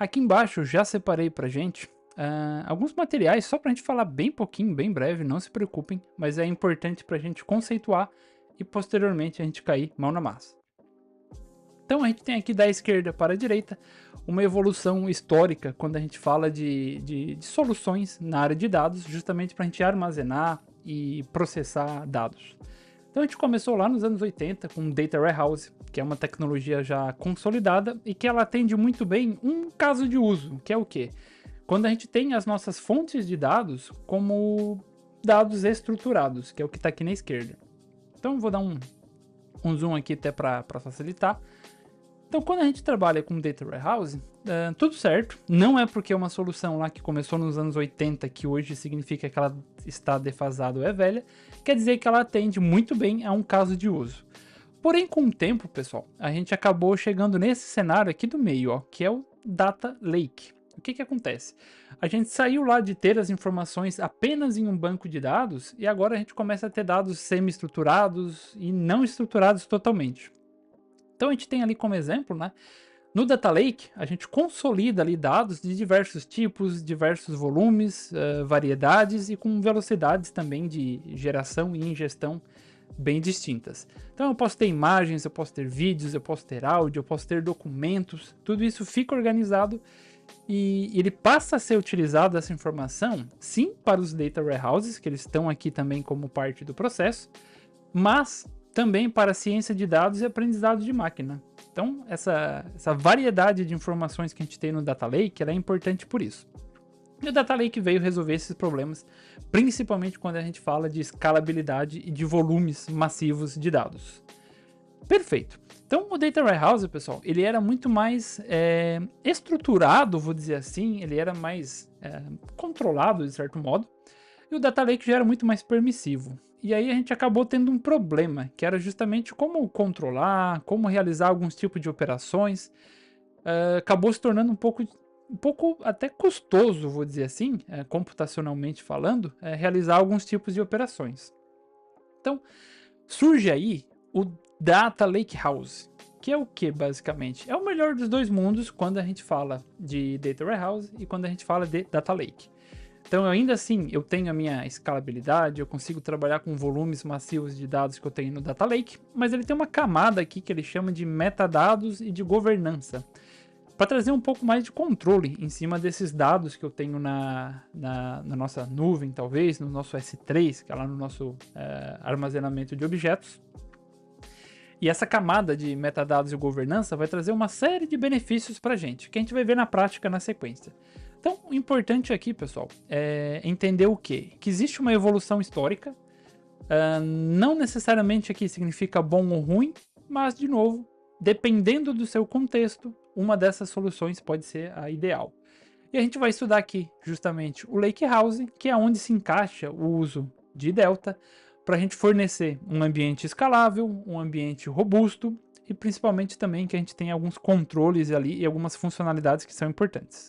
Aqui embaixo eu já separei pra gente alguns materiais, só pra gente falar bem pouquinho, bem breve, não se preocupem, mas é importante pra gente conceituar e posteriormente a gente cair mão na massa. Então a gente tem aqui da esquerda para a direita uma evolução histórica quando a gente fala de soluções na área de dados, justamente para a gente armazenar e processar dados. Então a gente começou lá nos anos 80 com o Data Warehouse, que é uma tecnologia já consolidada e que ela atende muito bem um caso de uso, que é o quê? Quando a gente tem as nossas fontes de dados como dados estruturados, que é o que está aqui na esquerda. Então eu vou dar um zoom aqui até para facilitar. Então, quando a gente trabalha com Data Warehouse, tudo certo. Não é porque é uma solução lá que começou nos anos 80 que hoje significa que ela está defasada ou é velha. Quer dizer que ela atende muito bem a um caso de uso. Porém, com o tempo, pessoal, a gente acabou chegando nesse cenário aqui do meio, ó, que é o Data Lake. O que acontece? A gente saiu lá de ter as informações apenas em um banco de dados e agora a gente começa a ter dados semi-estruturados e não estruturados totalmente. Então a gente tem ali como exemplo, né? No Data Lake, a gente consolida ali dados de diversos tipos, diversos volumes, variedades e com velocidades também de geração e ingestão bem distintas. Então eu posso ter imagens, eu posso ter vídeos, eu posso ter áudio, eu posso ter documentos, tudo isso fica organizado e ele passa a ser utilizado essa informação, sim, para os data warehouses, que eles estão aqui também como parte do processo, mas também para ciência de dados e aprendizado de máquina. Então, essa variedade de informações que a gente tem no Data Lake, ela é importante por isso. E o Data Lake veio resolver esses problemas, principalmente quando a gente fala de escalabilidade e de volumes massivos de dados. Perfeito. Então, o Data Warehouse, pessoal, ele era muito mais estruturado, vou dizer assim, ele era mais controlado, de certo modo, e o Data Lake já era muito mais permissivo. E aí a gente acabou tendo um problema, que era justamente como controlar, como realizar alguns tipos de operações. Acabou se tornando um pouco até custoso, vou dizer assim, computacionalmente falando, realizar alguns tipos de operações. Então, surge aí o Data Lakehouse, que é o que basicamente? É o melhor dos dois mundos quando a gente fala de Data Warehouse e quando a gente fala de Data Lake. Então, ainda assim, eu tenho a minha escalabilidade, eu consigo trabalhar com volumes massivos de dados que eu tenho no Data Lake, mas ele tem uma camada aqui que ele chama de metadados e de governança, para trazer um pouco mais de controle em cima desses dados que eu tenho na nossa nuvem, talvez, no nosso S3, que é lá no nosso armazenamento de objetos. E essa camada de metadados e governança vai trazer uma série de benefícios para a gente, que a gente vai ver na prática na sequência. Então, o importante aqui, pessoal, é entender o quê? Que existe uma evolução histórica, não necessariamente aqui significa bom ou ruim, mas, de novo, dependendo do seu contexto, uma dessas soluções pode ser a ideal. E a gente vai estudar aqui, justamente, o Lakehouse, que é onde se encaixa o uso de Delta, para a gente fornecer um ambiente escalável, um ambiente robusto, e principalmente também que a gente tenha alguns controles ali e algumas funcionalidades que são importantes.